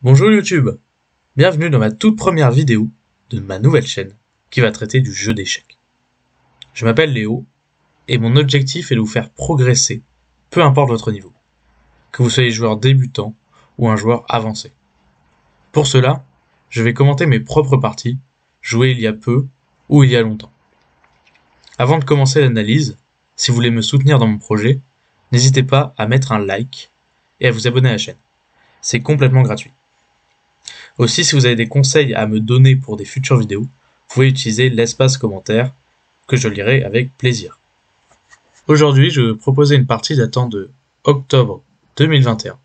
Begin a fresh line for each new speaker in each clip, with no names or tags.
Bonjour YouTube, bienvenue dans ma toute première vidéo de ma nouvelle chaîne qui va traiter du jeu d'échecs. Je m'appelle Léo et mon objectif est de vous faire progresser, peu importe votre niveau, que vous soyez joueur débutant ou un joueur avancé. Pour cela, je vais commenter mes propres parties, jouées il y a peu ou il y a longtemps. Avant de commencer l'analyse, si vous voulez me soutenir dans mon projet, n'hésitez pas à mettre un like et à vous abonner à la chaîne. C'est complètement gratuit. Aussi, si vous avez des conseils à me donner pour des futures vidéos, vous pouvez utiliser l'espace commentaire que je lirai avec plaisir. Aujourd'hui, je vais vous proposer une partie datant de octobre 2021,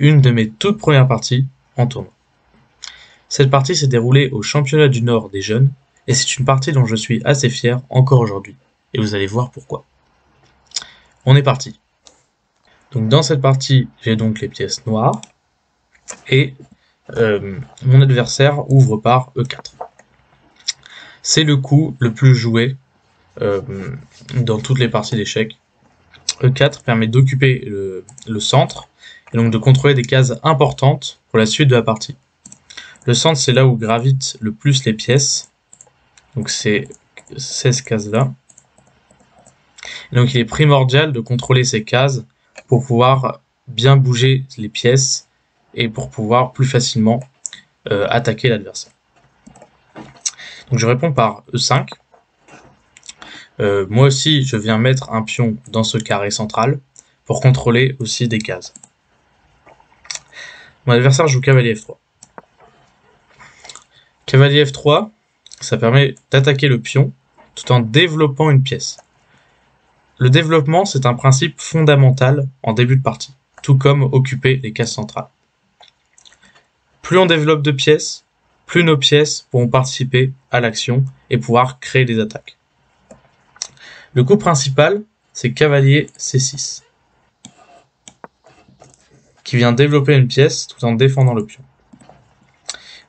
une de mes toutes premières parties en tournoi. Cette partie s'est déroulée au championnat du Nord des jeunes et c'est une partie dont je suis assez fier encore aujourd'hui et vous allez voir pourquoi. On est parti. Donc dans cette partie, j'ai donc les pièces noires et mon adversaire ouvre par E4. C'est le coup le plus joué dans toutes les parties d'échecs. E4 permet d'occuper le centre et donc de contrôler des cases importantes pour la suite de la partie. Le centre, c'est là où gravitent le plus les pièces, donc c'est 16 cases là. Et donc il est primordial de contrôler ces cases pour pouvoir bien bouger les pièces et pour pouvoir plus facilement attaquer l'adversaire. Donc je réponds par E5. Moi aussi, je viens mettre un pion dans ce carré central pour contrôler aussi des cases. Mon adversaire joue cavalier F3. Cavalier F3, ça permet d'attaquer le pion tout en développant une pièce. Le développement, c'est un principe fondamental en début de partie, tout comme occuper les cases centrales. Plus on développe de pièces, plus nos pièces pourront participer à l'action et pouvoir créer des attaques. Le coup principal, c'est cavalier C6, qui vient développer une pièce tout en défendant le pion.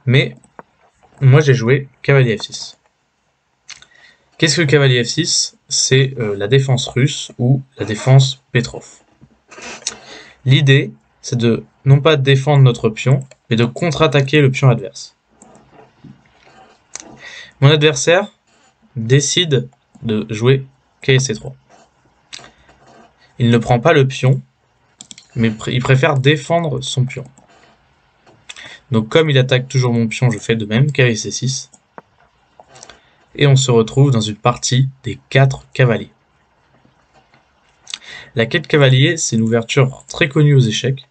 Mais moi j'ai joué cavalier F6. Qu'est-ce que le cavalier F6? C'est la défense russe ou la défense Petrov. L'idée, c'est de non pas défendre notre pion, mais de contre-attaquer le pion adverse. Mon adversaire décide de jouer cavalier C3. Il ne prend pas le pion, mais il préfère défendre son pion. Donc comme il attaque toujours mon pion, je fais de même, cavalier C6. Et on se retrouve dans une partie des 4 cavaliers. La quête cavalier, c'est une ouverture très connue aux échecs,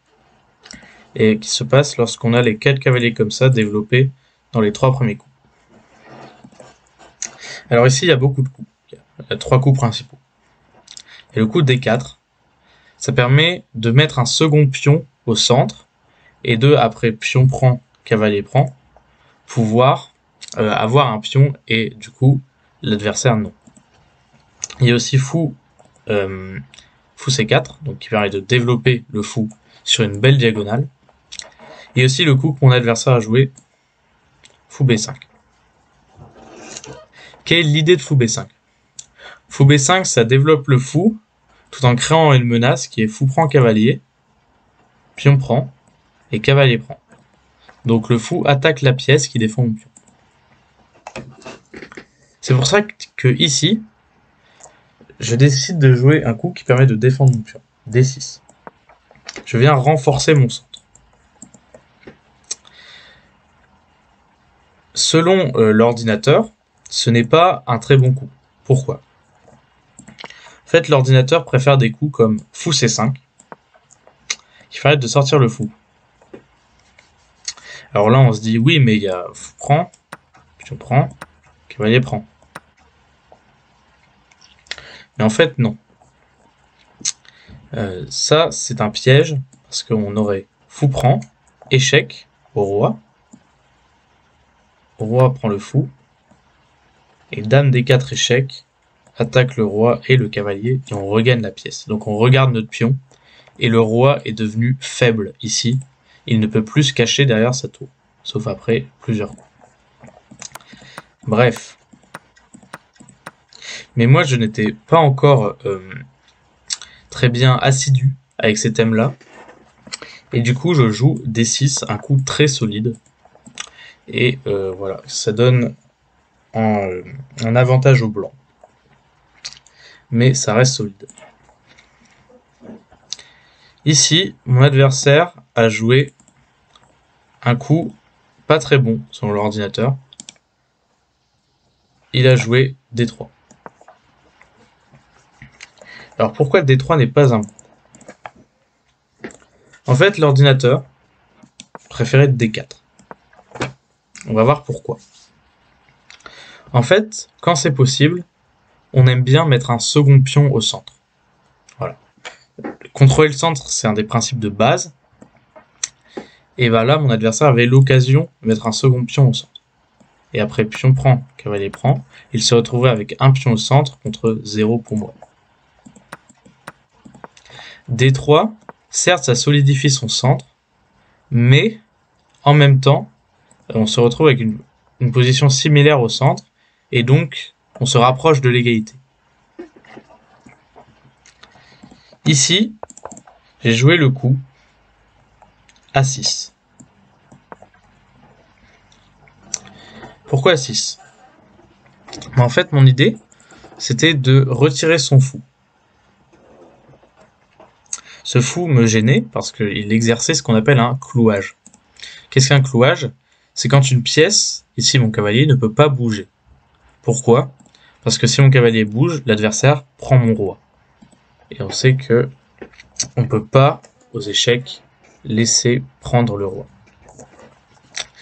et qui se passe lorsqu'on a les 4 cavaliers comme ça développés dans les 3 premiers coups. Alors ici, il y a beaucoup de coups. Il y a 3 coups principaux. Et le coup D4, ça permet de mettre un second pion au centre, et après pion prend, cavalier prend, pouvoir avoir un pion et du coup l'adversaire non. Il y a aussi fou C4, donc qui permet de développer le fou sur une belle diagonale. Et aussi le coup que mon adversaire a joué, fou B5. Quelle est l'idée de fou B5? Fou B5, ça développe le fou tout en créant une menace qui est fou prend cavalier, pion prend et cavalier prend. Donc le fou attaque la pièce qui défend mon pion. C'est pour ça que ici, je décide de jouer un coup qui permet de défendre mon pion, D6. Je viens renforcer mon centre. Selon l'ordinateur, ce n'est pas un très bon coup. Pourquoi? En fait, l'ordinateur préfère des coups comme fou C5, qui permettent de sortir le fou. Alors là, on se dit, oui, mais il y a fou prend, pion prend, cavalier prend. Mais en fait, non. Ça, c'est un piège, parce qu'on aurait fou prend, échec au roi prend le fou, et dame D4 échec, attaque le roi et le cavalier, et on regagne la pièce. Donc on regarde notre pion, et le roi est devenu faible ici. Il ne peut plus se cacher derrière sa tour, sauf après plusieurs coups. Bref. Mais moi, je n'étais pas encore très bien assidu avec ces thèmes-là. Et du coup, je joue D6, un coup très solide. Et voilà, ça donne un avantage au blanc. Mais ça reste solide. Ici, mon adversaire a joué un coup pas très bon selon l'ordinateur. Il a joué D3. Alors pourquoi D3 n'est pas un bon? En fait, l'ordinateur préférait D4. On va voir pourquoi. En fait, quand c'est possible, on aime bien mettre un second pion au centre. Voilà. Contrôler le centre, c'est un des principes de base. Et bah là, mon adversaire avait l'occasion de mettre un second pion au centre. Et après, pion prend, cavalier prend. Il se retrouvait avec un pion au centre contre 0 pour moi. D3, certes, ça solidifie son centre, mais en même temps, on se retrouve avec une position similaire au centre, et donc on se rapproche de l'égalité. Ici, j'ai joué le coup A6. Pourquoi A6? En fait, mon idée, c'était de retirer son fou. Ce fou me gênait parce qu'il exerçait ce qu'on appelle un clouage. Qu'est-ce qu'un clouage? C'est quand une pièce, ici mon cavalier, ne peut pas bouger. Pourquoi? Parce que si mon cavalier bouge, l'adversaire prend mon roi. Et on sait que on ne peut pas, aux échecs, laisser prendre le roi.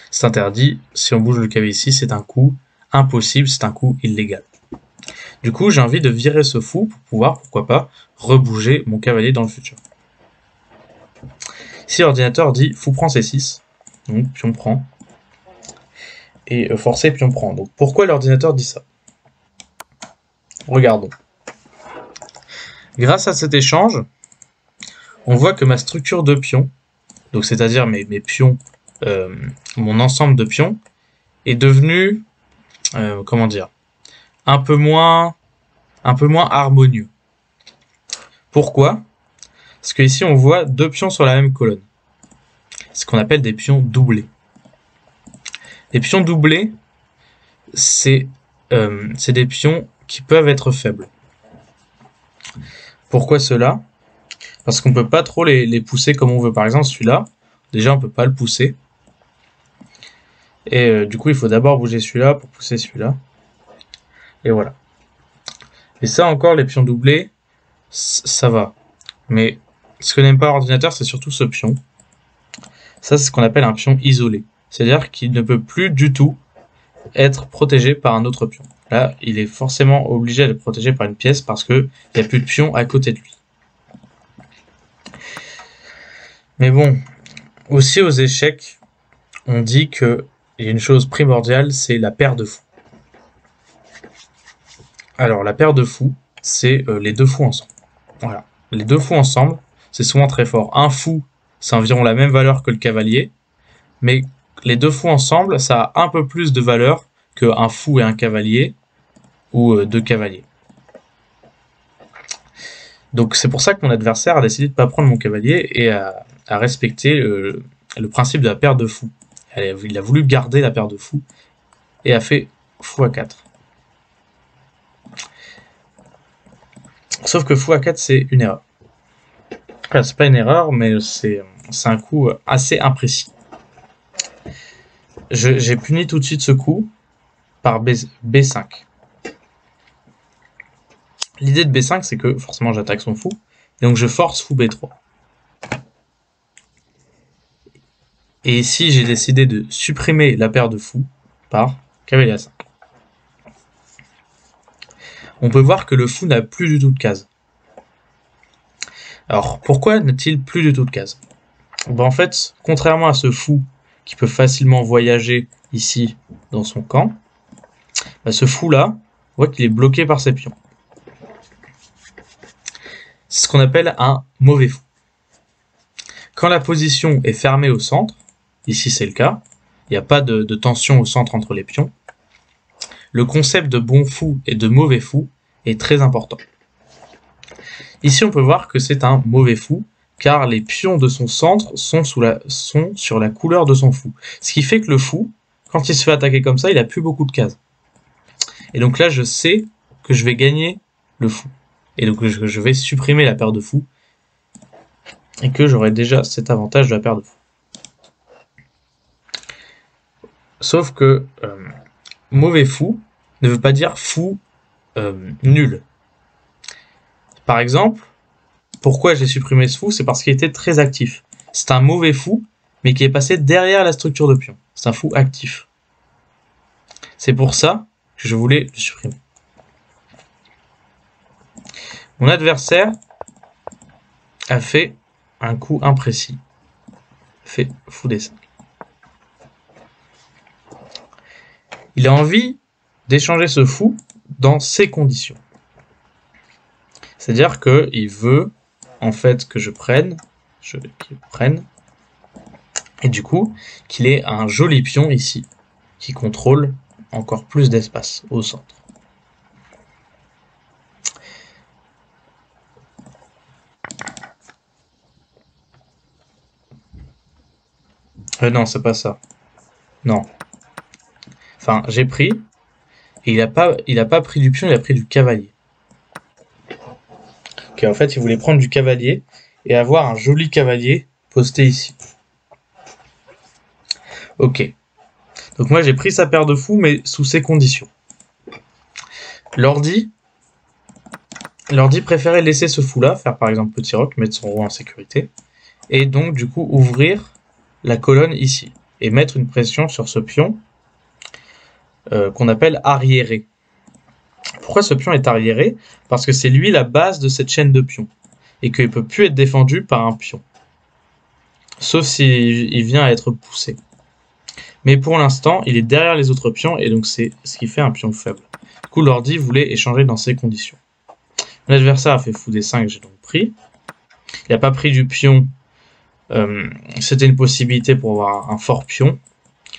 C'est interdit. Si on bouge le cavalier ici, c'est un coup impossible, c'est un coup illégal. Du coup, j'ai envie de virer ce fou pour pouvoir, pourquoi pas, rebouger mon cavalier dans le futur. Si l'ordinateur dit fou prend C6, donc pion prend, et forcé pion prend. Donc pourquoi l'ordinateur dit ça? Regardons. Grâce à cet échange, on voit que ma structure de pions, donc c'est-à-dire mes pions, mon ensemble de pions, est devenu, comment dire, un peu moins harmonieux. Pourquoi? Parce que ici on voit deux pions sur la même colonne. C'est ce qu'on appelle des pions doublés. Les pions doublés, c'est des pions qui peuvent être faibles. Pourquoi cela? Parce qu'on peut pas trop les pousser comme on veut. Par exemple, celui-là, déjà on peut pas le pousser. Et du coup, il faut d'abord bouger celui-là pour pousser celui-là. Et voilà. Et ça encore, les pions doublés, ça va. Mais ce que n'aime pas l'ordinateur, c'est surtout ce pion. Ça, c'est ce qu'on appelle un pion isolé. C'est-à-dire qu'il ne peut plus du tout être protégé par un autre pion. Là, il est forcément obligé d'être protégé par une pièce parce qu'il n'y a plus de pion à côté de lui. Mais bon, aussi aux échecs, on dit qu'il y a une chose primordiale, c'est la paire de fous. Alors, la paire de fous, c'est les deux fous ensemble. Voilà. Les deux fous ensemble, c'est souvent très fort. Un fou, c'est environ la même valeur que le cavalier, mais les deux fous ensemble, ça a un peu plus de valeur qu'un fou et un cavalier, ou deux cavaliers. Donc c'est pour ça que mon adversaire a décidé de ne pas prendre mon cavalier et à respecter le principe de la paire de fous. Il a voulu garder la paire de fous et a fait fou à 4. Sauf que fou à 4, c'est une erreur. Enfin, c'est pas une erreur, mais c'est un coup assez imprécis. J'ai puni tout de suite ce coup par B5. L'idée de B5, c'est que forcément j'attaque son fou, et donc je force fou B3. Et ici, j'ai décidé de supprimer la paire de fous par cavalier A5. On peut voir que le fou n'a plus du tout de case. Alors, pourquoi n'a-t-il plus du tout de case? Ben, en fait, contrairement à ce fou qui peut facilement voyager ici dans son camp, ben, ce fou-là, on voit qu'il est bloqué par ses pions. C'est ce qu'on appelle un mauvais fou. Quand la position est fermée au centre, ici c'est le cas, il n'y a pas de tension au centre entre les pions, le concept de bon fou et de mauvais fou est très important. Ici on peut voir que c'est un mauvais fou car les pions de son centre sont sur la couleur de son fou. Ce qui fait que le fou, quand il se fait attaquer comme ça, il a plus beaucoup de cases. Et donc là, je sais que je vais gagner le fou. Et donc je vais supprimer la paire de fous. Et que j'aurai déjà cet avantage de la paire de fous. Sauf que mauvais fou ne veut pas dire fou nul. Par exemple, pourquoi j'ai supprimé ce fou? C'est parce qu'il était très actif. C'est un mauvais fou, mais qui est passé derrière la structure de pion. C'est un fou actif. C'est pour ça que je voulais le supprimer. Mon adversaire a fait un coup imprécis. Fait fou D5. Il a envie d'échanger ce fou dans ces conditions. C'est-à-dire qu'il veut en fait que je prenne, et du coup qu'il ait un joli pion ici qui contrôle encore plus d'espace au centre. Non, c'est pas ça. Non. Enfin, j'ai pris, et il a pas pris du pion, il a pris du cavalier. Ok, en fait, il voulait prendre du cavalier et avoir un joli cavalier posté ici. Ok. Donc moi, j'ai pris sa paire de fous, mais sous ces conditions. L'ordi préférait laisser ce fou-là, faire par exemple petit roc, mettre son roi en sécurité, et donc du coup ouvrir la colonne ici, et mettre une pression sur ce pion qu'on appelle arriéré. Pourquoi ce pion est arriéré? Parce que c'est lui la base de cette chaîne de pions, et qu'il ne peut plus être défendu par un pion. Sauf s'il vient à être poussé. Mais pour l'instant, il est derrière les autres pions, et donc c'est ce qui fait un pion faible. Du coup, l'ordi voulait échanger dans ces conditions. L'adversaire a fait fou D5, j'ai donc pris. Il n'a pas pris du pion. C'était une possibilité pour avoir un fort pion.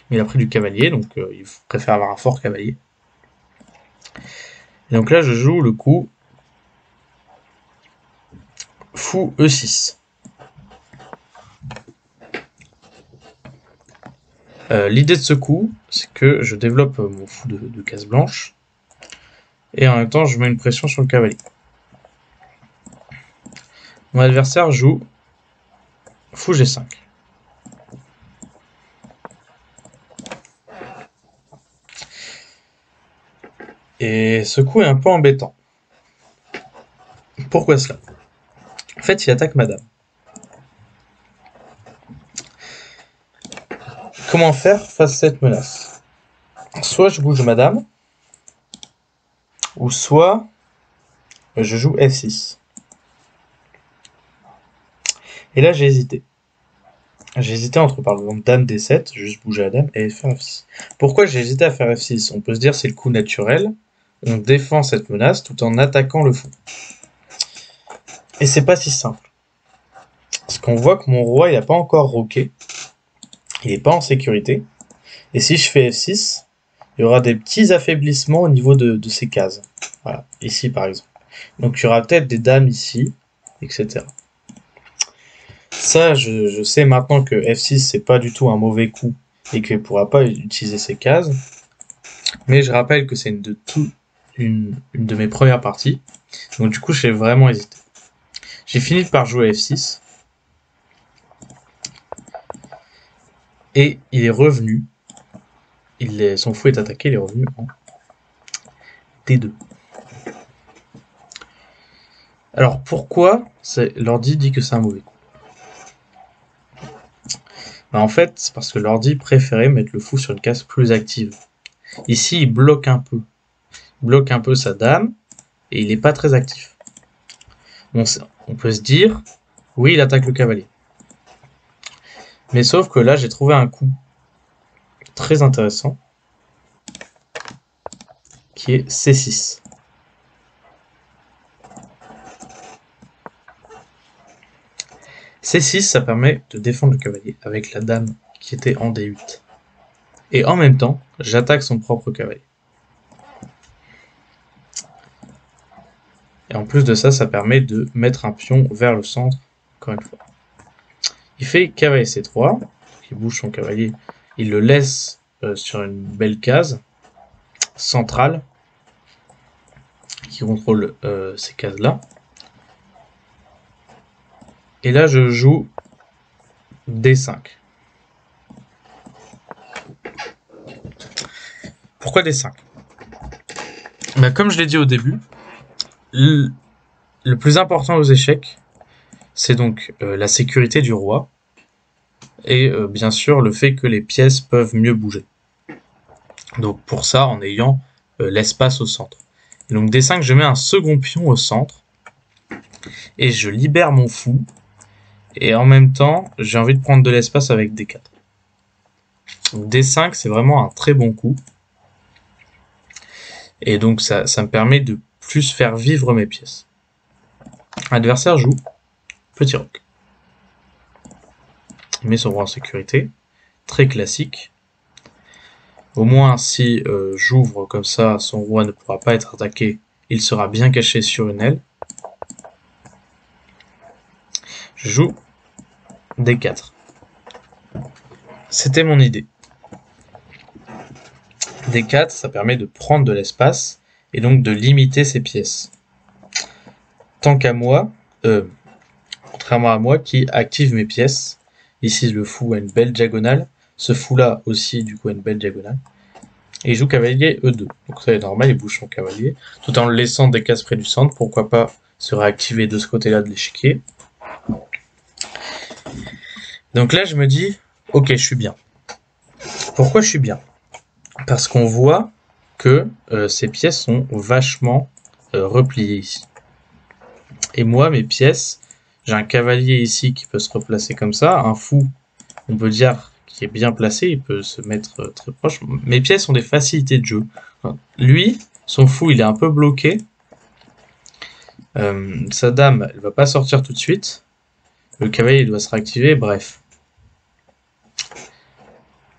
Mais il a pris du cavalier, donc il préfère avoir un fort cavalier. Et donc là, je joue le coup fou E6. L'idée de ce coup, c'est que je développe mon fou de case blanche. Et en même temps, je mets une pression sur le cavalier. Mon adversaire joue fou G5. Et ce coup est un peu embêtant. Pourquoi cela? En fait, il attaque madame. Comment faire face à cette menace? Soit je bouge madame, ou soit je joue F6. Et là, j'ai hésité. J'ai hésité entre, par exemple, dame D7, juste bouger la dame, et faire F6. Pourquoi j'ai hésité à faire F6? On peut se dire c'est le coup naturel. On défend cette menace tout en attaquant le fou. Et c'est pas si simple. Parce qu'on voit que mon roi, il n'a pas encore roqué. Il n'est pas en sécurité. Et si je fais F6, il y aura des petits affaiblissements au niveau de ces cases. Voilà, ici par exemple. Donc il y aura peut-être des dames ici, etc. Ça, je sais maintenant que F6, c'est pas du tout un mauvais coup et qu'il ne pourra pas utiliser ces cases. Mais je rappelle que c'est une de mes premières parties. Donc du coup, j'ai vraiment hésité. J'ai fini par jouer F6. Et il est revenu. Son fou est attaqué, il est revenu en D2. Alors pourquoi l'ordi dit que c'est un mauvais coup? En fait, c'est parce que l'ordi préférait mettre le fou sur une case plus active. Ici, il bloque un peu. Il bloque un peu sa dame, et il n'est pas très actif. Bon, on peut se dire, oui, il attaque le cavalier. Mais sauf que là, j'ai trouvé un coup très intéressant, qui est C6. C6, ça permet de défendre le cavalier avec la dame qui était en D8. Et en même temps, j'attaque son propre cavalier. Et en plus de ça, ça permet de mettre un pion vers le centre, encore une fois. Il fait cavalier C3, il bouge son cavalier, il le laisse sur une belle case centrale qui contrôle ces cases-là. Et là, je joue D5. Pourquoi D5? Bah, comme je l'ai dit au début, le plus important aux échecs, c'est donc la sécurité du roi et bien sûr le fait que les pièces peuvent mieux bouger. Donc pour ça, en ayant l'espace au centre. Et donc D5, je mets un second pion au centre et je libère mon fou. Et en même temps, j'ai envie de prendre de l'espace avec D4. Donc D5, c'est vraiment un très bon coup. Et donc ça me permet de plus faire vivre mes pièces. L'adversaire joue petit roc. Il met son roi en sécurité. Très classique. Au moins, si j'ouvre comme ça, son roi ne pourra pas être attaqué. Il sera bien caché sur une aile. Je joue D4. C'était mon idée. D4, ça permet de prendre de l'espace et donc de limiter ses pièces. Tant qu'à moi, contrairement à moi qui active mes pièces, ici le fou a une belle diagonale, ce fou-là aussi du coup a une belle diagonale, et il joue cavalier E2. Donc ça est normal, il bouge son cavalier, tout en le laissant des cases près du centre, pourquoi pas se réactiver de ce côté-là de l'échiquier. Donc là je me dis, ok je suis bien. Pourquoi je suis bien? Parce qu'on voit que ces pièces sont vachement repliées ici. Et moi, mes pièces, j'ai un cavalier ici qui peut se replacer comme ça, un fou, on peut dire, qui est bien placé, il peut se mettre très proche. Mes pièces ont des facilités de jeu. Lui, son fou, il est un peu bloqué. Sa dame, elle va pas sortir tout de suite. Le cavalier, il doit se réactiver, bref.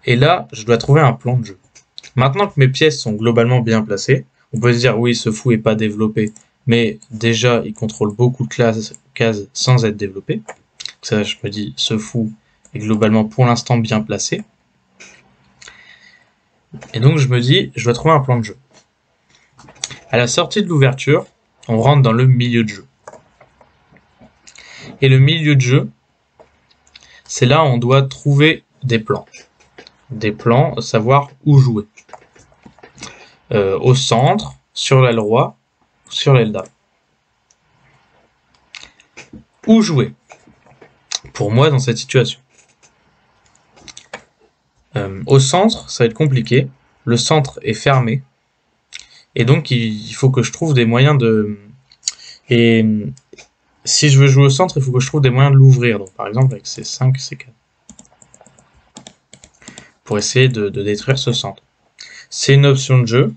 Et là, je dois trouver un plan de jeu. Maintenant que mes pièces sont globalement bien placées, on peut se dire, oui, ce fou est pas développé, mais déjà, il contrôle beaucoup de cases sans être développé. Ça, je me dis, ce fou est globalement pour l'instant bien placé. Et donc, je me dis, je dois trouver un plan de jeu. À la sortie de l'ouverture, on rentre dans le milieu de jeu. Et le milieu de jeu, c'est là où on doit trouver des plans. Des plans, savoir où jouer. Au centre, sur l'aile roi, sur l'aile dame. Où jouer pour moi dans cette situation? Au centre, ça va être compliqué. Le centre est fermé. Et donc, il faut que je trouve des moyens de... Et si je veux jouer au centre, il faut que je trouve des moyens de l'ouvrir. Donc, par exemple, avec C5, C4. Pour essayer de détruire ce centre. C'est une option de jeu.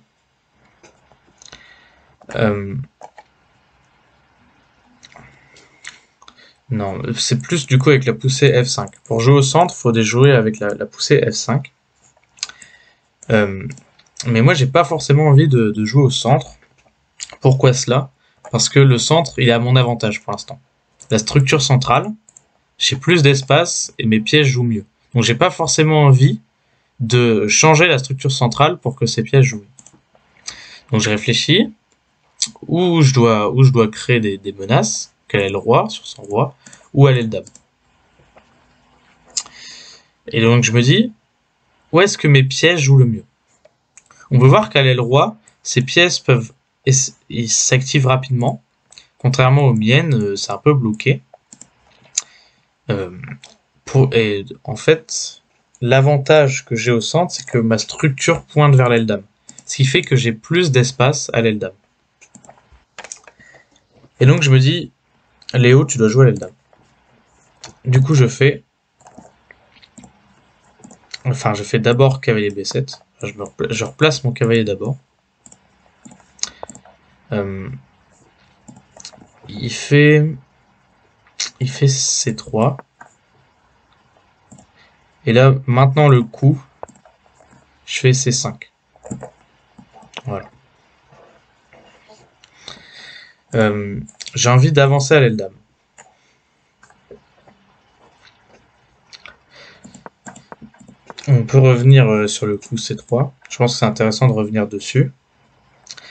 Non, c'est plus du coup avec la poussée F5. Pour jouer au centre, il faut jouer avec la poussée F5. Mais moi, j'ai pas forcément envie de jouer au centre. Pourquoi cela? Parce que le centre, il est à mon avantage pour l'instant. La structure centrale, j'ai plus d'espace et mes pièces jouent mieux. Donc j'ai pas forcément envie de changer la structure centrale pour que ces pièces jouent. Donc je réfléchis où je dois créer des menaces, quel est le roi sur son roi, où elle est le dame. Et donc je me dis, où est-ce que mes pièces jouent le mieux? On peut voir qu'elle est le roi, ces pièces peuvent s'activent rapidement. Contrairement aux miennes, c'est un peu bloqué. Et en fait, l'avantage que j'ai au centre, c'est que ma structure pointe vers l'aile dame. Ce qui fait que j'ai plus d'espace à l'aile dame. Et donc je me dis, Léo, tu dois jouer à l'aile dame. Du coup, je fais d'abord cavalier B7. Je replace mon cavalier d'abord. Il fait C3. Et là, maintenant le coup, je fais C5. Voilà. J'ai envie d'avancer à l'aile dame. On peut revenir sur le coup C3. Je pense que c'est intéressant de revenir dessus.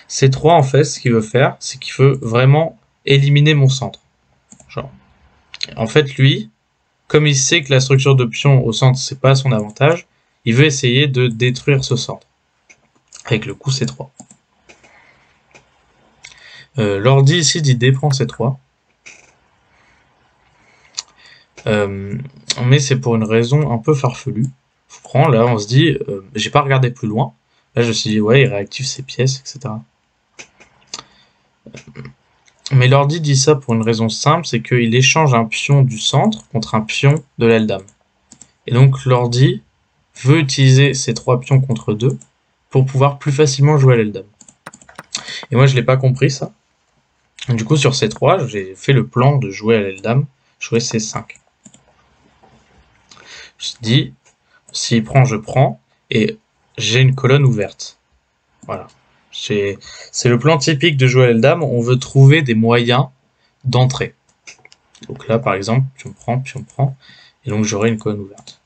C3, en fait, ce qu'il veut faire, c'est qu'il veut vraiment éliminer mon centre. Genre, en fait, lui, comme il sait que la structure de pion au centre, c'est pas à son avantage, il veut essayer de détruire ce centre. Avec le coup C3. L'ordi ici dit D prend C3. Mais c'est pour une raison un peu farfelue. Je prends, là, on se dit, j'ai pas regardé plus loin. Là, je me suis dit, ouais, il réactive ses pièces, etc. Mais l'ordi dit ça pour une raison simple, c'est qu'il échange un pion du centre contre un pion de l'aile dame. Et donc l'ordi veut utiliser ces 3 pions contre 2 pour pouvoir plus facilement jouer à l'aile dame. Et moi je l'ai pas compris ça. Du coup sur C3, j'ai fait le plan de jouer à l'aile dame, jouer C5. Je me suis dit, s'il prend, je prends, et j'ai une colonne ouverte. Voilà. C'est le plan typique de jouer à l'aile dame, on veut trouver des moyens d'entrée. Donc là, par exemple, pion prend, et donc j'aurai une colonne ouverte.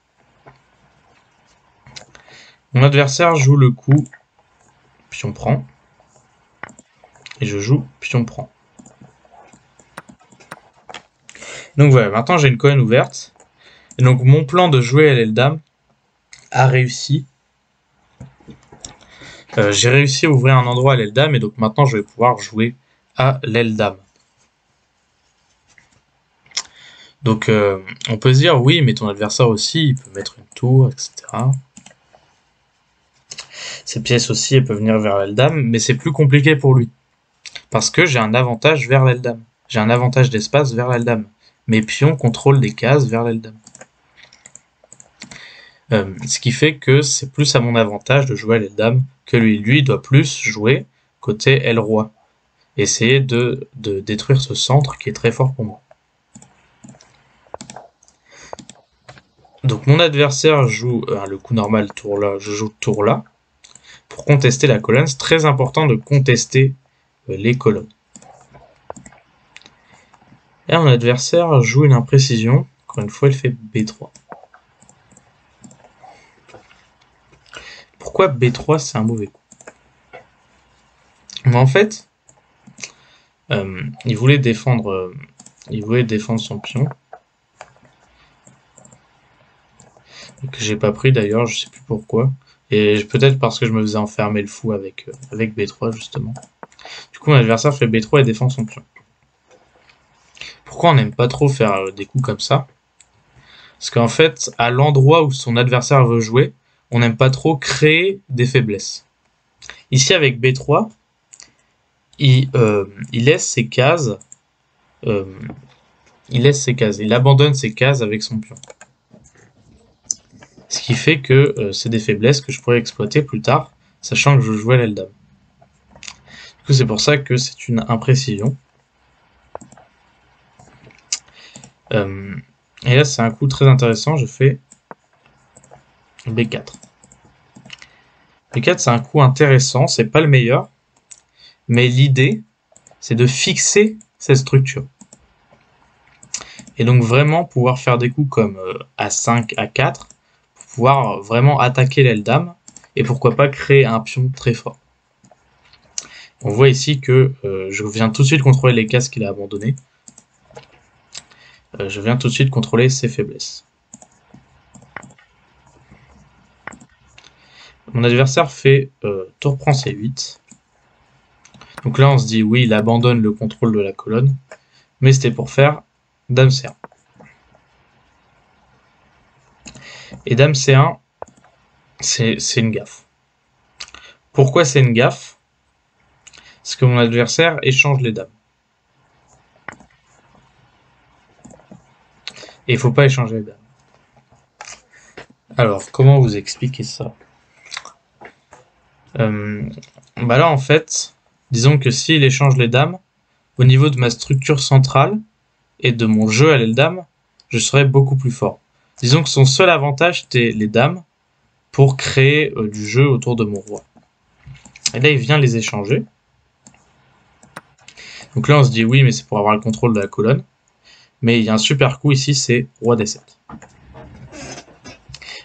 Mon adversaire joue le coup pion prend, et je joue pion prend. Donc voilà, maintenant j'ai une colonne ouverte, et donc mon plan de jouer à l'aile dame a réussi. J'ai réussi à ouvrir un endroit à l'aile dame, et donc maintenant je vais pouvoir jouer à l'aile dame. Donc on peut se dire, oui, mais ton adversaire aussi, il peut mettre une tour, etc. Ces pièces aussi, elles peuvent venir vers l'aile dame, mais c'est plus compliqué pour lui. Parce que j'ai un avantage vers l'aile dame. J'ai un avantage d'espace vers l'aile dame. Mes pions contrôlent des cases vers l'aile dame. Ce qui fait que c'est plus à mon avantage de jouer à l'aile dame que lui. Lui, il doit plus jouer côté aile roi. Essayer de détruire ce centre qui est très fort pour moi. Donc mon adversaire joue le coup normal tour là, je joue tour là. Pour contester la colonne, c'est très important de contester les colonnes. Et mon adversaire joue une imprécision. Encore une fois, il fait B3. Pourquoi B3 c'est un mauvais coup? Mais en fait, il voulait défendre son pion. Que j'ai pas pris d'ailleurs, je sais plus pourquoi. Et peut-être parce que je me faisais enfermer le fou avec B3 justement. Du coup mon adversaire fait B3 et défend son pion. Pourquoi on n'aime pas trop faire des coups comme ça? Parce qu'en fait, à l'endroit où son adversaire veut jouer, on n'aime pas trop créer des faiblesses. Ici avec B3, il laisse ses cases. Il abandonne ses cases avec son pion. Ce qui fait que c'est des faiblesses que je pourrais exploiter plus tard, sachant que je jouais à l'aile dame. Du coup, c'est pour ça que c'est une imprécision. Et là, c'est un coup très intéressant, je fais B4. B4, c'est un coup intéressant, c'est pas le meilleur, mais l'idée, c'est de fixer cette structure. Et donc vraiment pouvoir faire des coups comme A5, A4, pour pouvoir vraiment attaquer l'aile dame, et pourquoi pas créer un pion très fort. On voit ici que je viens tout de suite contrôler les cases qu'il a abandonnées. Je viens tout de suite contrôler ses faiblesses. Mon adversaire fait tour prend C8. Donc là on se dit oui, il abandonne le contrôle de la colonne, mais c'était pour faire Dame C1. Et Dame C1, c'est une gaffe. Pourquoi c'est une gaffe? Parce que mon adversaire échange les dames. Et il ne faut pas échanger les dames. Alors, comment vous expliquer ça? Bah là, en fait, disons que s'il échange les dames, au niveau de ma structure centrale et de mon jeu à l'aile dame, je serais beaucoup plus fort. Disons que son seul avantage, c'était les dames pour créer du jeu autour de mon roi. Et là, il vient les échanger. Donc là, on se dit oui, mais c'est pour avoir le contrôle de la colonne. Mais il y a un super coup ici, c'est roi D7.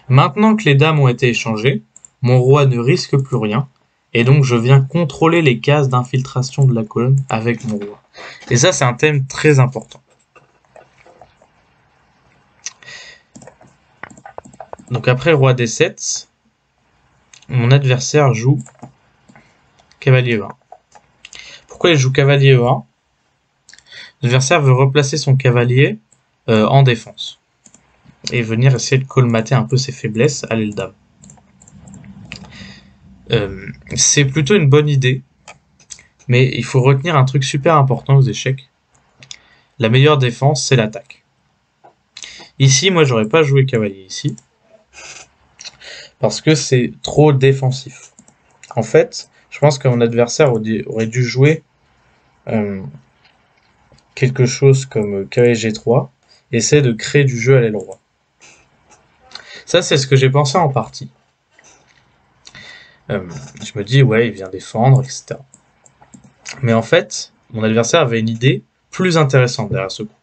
Maintenant que les dames ont été échangées, mon roi ne risque plus rien, et donc je viens contrôler les cases d'infiltration de la colonne avec mon roi. Et ça, c'est un thème très important. Donc après roi D7, mon adversaire joue cavalier E1. Pourquoi il joue cavalier E1? L'adversaire veut replacer son cavalier en défense et venir essayer de colmater un peu ses faiblesses à l'aile dame. C'est plutôt une bonne idée, mais il faut retenir un truc super important aux échecs. La meilleure défense, c'est l'attaque. Ici, moi, j'aurais pas joué cavalier ici, parce que c'est trop défensif. En fait, je pense que mon adversaire aurait dû jouer quelque chose comme cavalier G3, et essayer de créer du jeu à l'aile roi. Ça, c'est ce que j'ai pensé en partie. Je me dis, ouais, il vient défendre, etc. Mais en fait, mon adversaire avait une idée plus intéressante derrière ce coup.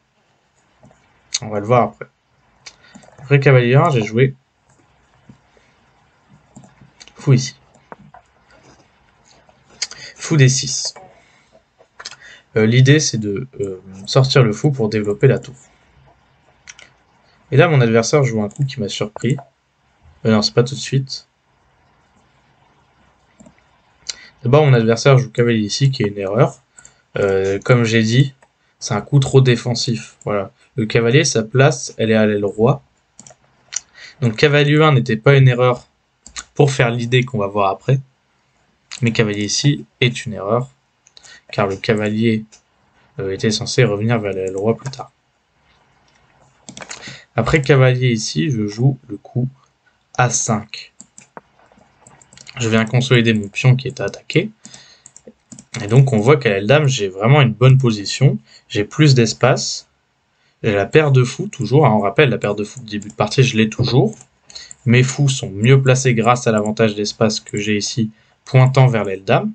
On va le voir après. Après cavalier 1, j'ai joué fou ici. Fou D6. L'idée, c'est de sortir le fou pour développer la tour. Et là, mon adversaire joue un coup qui m'a surpris. Non, c'est pas tout de suite. D'abord, mon adversaire joue cavalier ici, qui est une erreur. Comme j'ai dit, c'est un coup trop défensif. Voilà. Le cavalier, sa place, elle est à l'aile roi. Donc cavalier 1 n'était pas une erreur pour faire l'idée qu'on va voir après. Mais cavalier ici est une erreur, car le cavalier était censé revenir vers l'aile roi plus tard. Après cavalier ici, je joue le coup A5. Je viens consolider mon pion qui est attaqué. Et donc on voit qu'à l'aile dame, j'ai vraiment une bonne position. J'ai plus d'espace. J'ai la paire de fous toujours. On rappelle, la paire de fous de début de partie, je l'ai toujours. Mes fous sont mieux placés grâce à l'avantage d'espace que j'ai ici, pointant vers l'aile dame.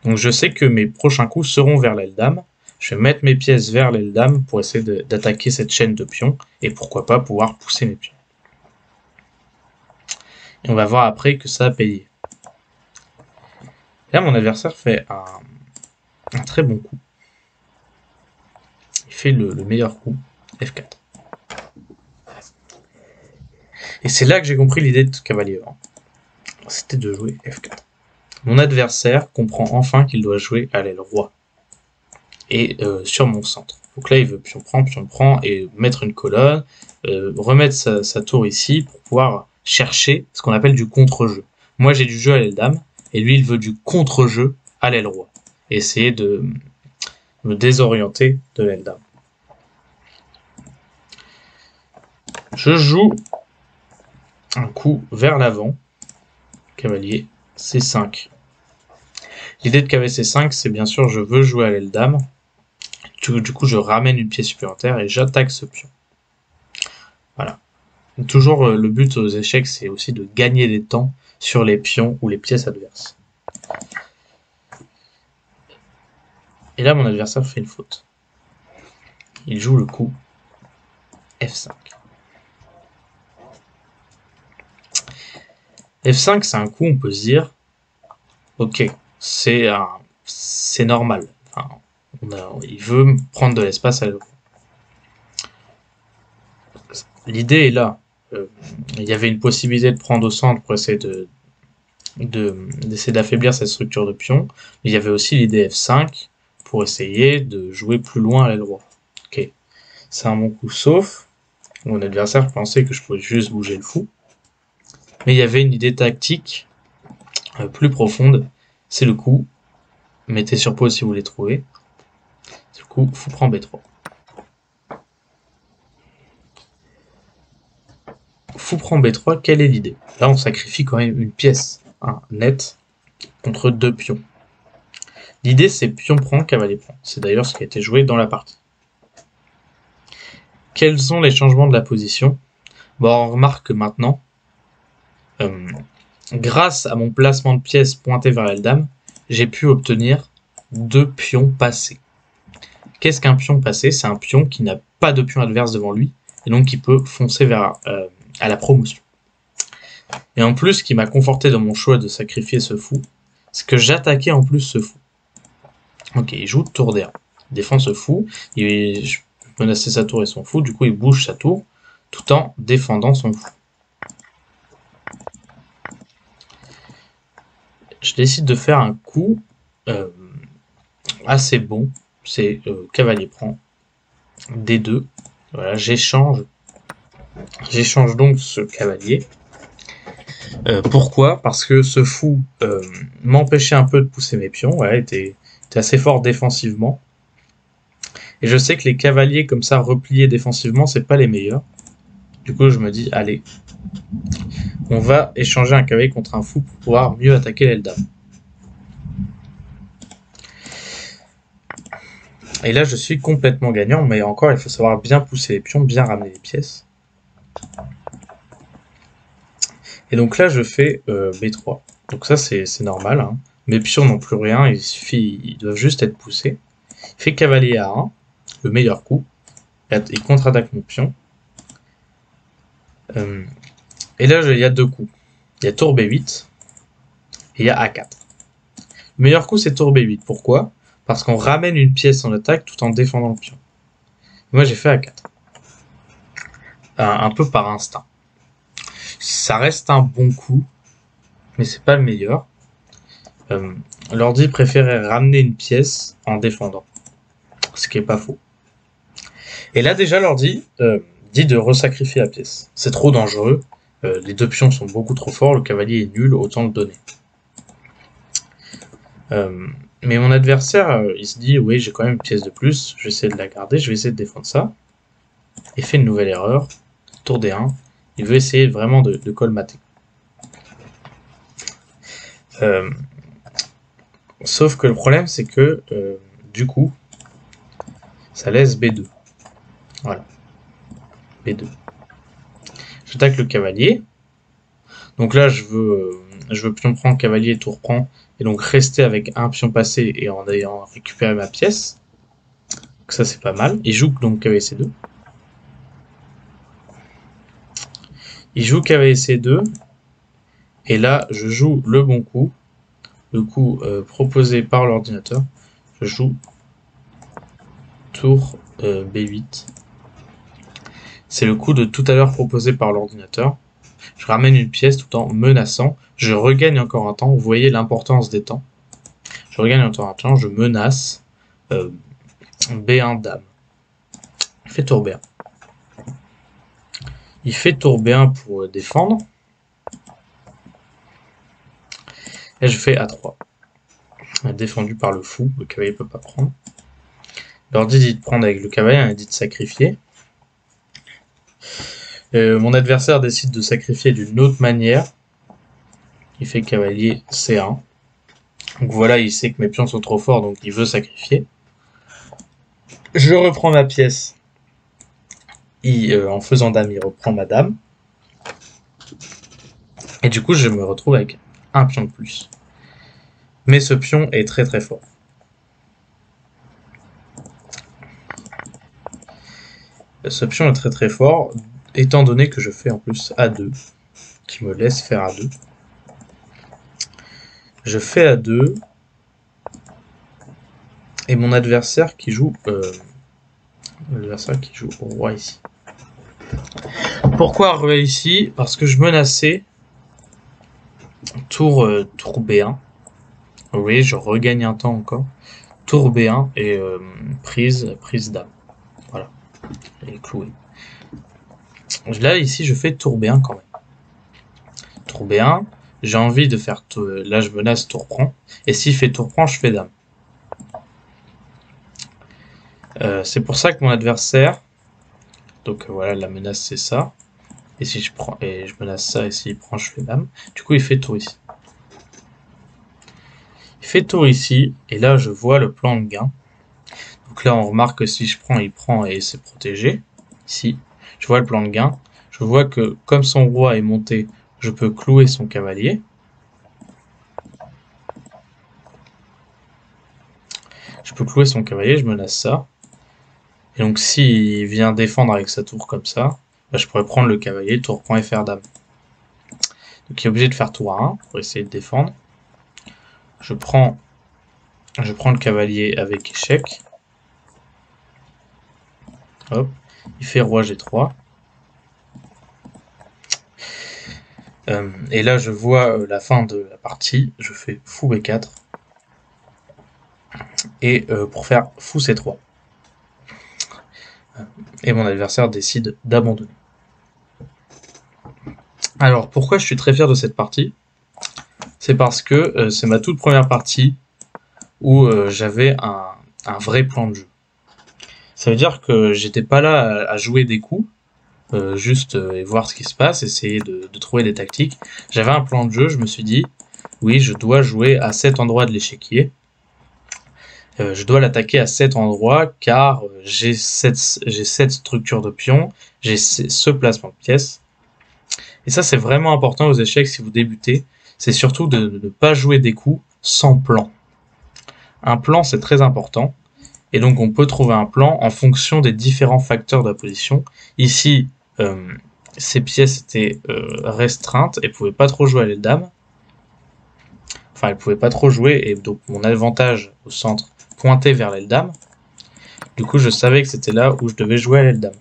Donc je sais que mes prochains coups seront vers l'aile dame. Je vais mettre mes pièces vers l'aile dame pour essayer d'attaquer cette chaîne de pions. Et pourquoi pas pouvoir pousser mes pions. Et on va voir après que ça a payé. Là, mon adversaire fait un très bon coup. Il fait le meilleur coup, F4. Et c'est là que j'ai compris l'idée de cavalier 1. C'était de jouer F4. Mon adversaire comprend enfin qu'il doit jouer à l'aile roi. Et sur mon centre. Donc là, il veut pion prend, et mettre une colonne, remettre sa tour ici pour pouvoir chercher ce qu'on appelle du contre-jeu. Moi, j'ai du jeu à l'aile dame, et lui, il veut du contre-jeu à l'aile roi. Essayer de me désorienter de l'aile dame. Je joue un coup vers l'avant, cavalier C5. L'idée de cavalier C5, c'est bien sûr, je veux jouer à l'aile dame. Du coup, je ramène une pièce supplémentaire et j'attaque ce pion. Voilà. Toujours, le but aux échecs, c'est aussi de gagner des temps sur les pions ou les pièces adverses. Et là, mon adversaire fait une faute. Il joue le coup F5. F5, c'est un coup, on peut se dire, ok, c'est normal. Enfin, il veut prendre de l'espace à l'eau. L'idée est là. Il y avait une possibilité de prendre au centre pour essayer d'essayer d'affaiblir cette structure de pion. Mais il y avait aussi l'idée F5 pour essayer de jouer plus loin à l'aile droite. Ok, c'est un bon coup, sauf mon adversaire pensait que je pouvais juste bouger le fou. Mais il y avait une idée tactique plus profonde. C'est le coup. Mettez sur pause si vous voulez trouver. C'est le coup fou prend B3. Fou prend B3, quelle est l'idée? Là, on sacrifie quand même une pièce nette contre deux pions. L'idée, c'est pion prend, cavalier prend. C'est d'ailleurs ce qui a été joué dans la partie. Quels sont les changements de la position? Bon, on remarque que maintenant, grâce à mon placement de pièces pointées vers l'aile dame, j'ai pu obtenir deux pions passés. Qu'est-ce qu'un pion passé? C'est un pion qui n'a pas de pion adverse devant lui, et donc qui peut foncer vers à la promotion. Et en plus, ce qui m'a conforté dans mon choix de sacrifier ce fou, c'est que j'attaquais en plus ce fou. Ok, il joue tour D1. Il défend ce fou, je menaçais sa tour et son fou, du coup il bouge sa tour, tout en défendant son fou. Je décide de faire un coup assez bon, c'est cavalier prend, D2, voilà, j'échange donc ce cavalier. Pourquoi? Parce que ce fou m'empêchait un peu de pousser mes pions, ouais, était assez fort défensivement. Et je sais que les cavaliers comme ça repliés défensivement, c'est pas les meilleurs. Du coup, je me dis, allez, on va échanger un cavalier contre un fou pour pouvoir mieux attaquer l'aile dame. Et là, je suis complètement gagnant, mais encore, il faut savoir bien pousser les pions, bien ramener les pièces. Et donc là, je fais B3. Donc ça, c'est normal. Hein. Mes pions n'ont plus rien, ils doivent juste être poussés. Il fait cavalier A1, le meilleur coup. Il contre-attaque mon pion. Et là, il y a deux coups. Il y a tour B8 et il y a A4. Le meilleur coup, c'est tour B8. Pourquoi? Parce qu'on ramène une pièce en attaque tout en défendant le pion. Moi, j'ai fait A4. Un peu par instinct. Ça reste un bon coup, mais c'est pas le meilleur. L'ordi préférait ramener une pièce en défendant, ce qui est pas faux. Et là déjà l'ordi dit de resacrifier la pièce. C'est trop dangereux, les deux pions sont beaucoup trop forts, le cavalier est nul, autant le donner. Mais mon adversaire, il se dit, oui j'ai quand même une pièce de plus, je vais essayer de la garder, je vais essayer de défendre ça. Il fait une nouvelle erreur, tour D1, il veut essayer vraiment de colmater. Sauf que le problème c'est que du coup ça laisse B2. Voilà. B2. J'attaque le cavalier. Donc là je veux pion prend, cavalier, tour prend, et donc rester avec un pion passé et en ayant récupéré ma pièce. Donc ça c'est pas mal. Il joue donc cavalier C2. Il joue cavalier C2. Et là je joue le bon coup. Le coup proposé par l'ordinateur. Je joue tour B8. C'est le coup de tout à l'heure proposé par l'ordinateur. Je ramène une pièce tout en menaçant. Je regagne encore un temps. Vous voyez l'importance des temps. Je regagne encore un temps. Je menace B1 dame. Il fait tour B1. Il fait tour B1 pour défendre. Et je fais A3. Défendu par le fou. Le cavalier ne peut pas prendre. L'ordi dit de prendre avec le cavalier. Il dit de sacrifier. Mon adversaire décide de sacrifier d'une autre manière. Il fait cavalier C1. Donc voilà, il sait que mes pions sont trop forts, donc il veut sacrifier. Je reprends ma pièce. En faisant dame, il reprend ma dame. Et du coup, je me retrouve avec un pion de plus. Mais ce pion est très très fort. Ce pion est très très fort, étant donné que je fais en plus A2, qui me laisse faire A2. Je fais A2, et mon adversaire qui joue au roi ici. Pourquoi roi ici? Parce que je menaçais tour B1. Oui, je regagne un temps encore. Tour B1 et prise dame. Voilà, elle est clouée. Là, ici, je fais tour B1 quand même. Tour B1, j'ai envie de faire... Là, je menace tour prend. Et s'il fait tour prend, je fais dame. C'est pour ça que mon adversaire... Donc voilà, la menace, c'est ça. Et si je prends... Et je menace ça, et s'il prend, je fais dame. Du coup, il fait tour ici. Il fait tour ici, et là, je vois le plan de gain. Donc là, on remarque que si je prends, il prend et c'est protégé. Ici, je vois le plan de gain. Je vois que comme son roi est monté, je peux clouer son cavalier. Je peux clouer son cavalier, je menace ça. Et donc s'il vient défendre avec sa tour comme ça, bah, je pourrais prendre le cavalier, tour point et faire dame. Donc il est obligé de faire tour 1 pour essayer de défendre. Je prends le cavalier avec échec. Hop, il fait roi G3. Et là je vois la fin de la partie, je fais fou B4. Et pour faire fou C3. Et mon adversaire décide d'abandonner. Alors pourquoi je suis très fier de cette partie? C'est parce que c'est ma toute première partie où j'avais un vrai plan de jeu. Ça veut dire que j'étais pas là à jouer des coups, juste et voir ce qui se passe, essayer de trouver des tactiques. J'avais un plan de jeu, je me suis dit, oui, je dois jouer à cet endroit de l'échiquier. Je dois l'attaquer à cet endroit car j'ai cette structure de pion, j'ai ce placement de pièces. Et ça, c'est vraiment important aux échecs si vous débutez. C'est surtout de ne pas jouer des coups sans plan. Un plan, c'est très important. Et donc, on peut trouver un plan en fonction des différents facteurs de la position. Ici, ces pièces étaient restreintes et ne pouvaient pas trop jouer à l'aile dame. Enfin, elles ne pouvaient pas trop jouer. Et donc, mon avantage au centre pointait vers l'aile dame. Du coup, je savais que c'était là où je devais jouer à l'aile dame.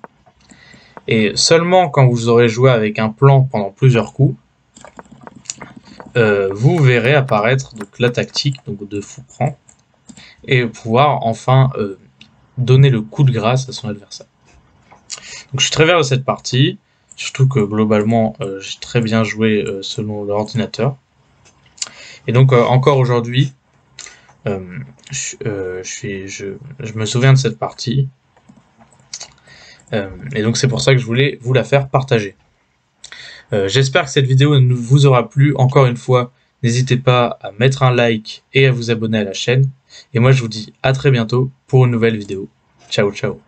Et seulement quand vous aurez joué avec un plan pendant plusieurs coups, vous verrez apparaître donc, la tactique donc, de fou prend et pouvoir enfin donner le coup de grâce à son adversaire. Donc je suis très fier de cette partie, surtout que globalement j'ai très bien joué selon l'ordinateur. Et donc encore aujourd'hui, je me souviens de cette partie. Et donc c'est pour ça que je voulais vous la faire partager. J'espère que cette vidéo vous aura plu. Encore une fois, n'hésitez pas à mettre un like et à vous abonner à la chaîne. Et moi je vous dis à très bientôt pour une nouvelle vidéo. Ciao ciao.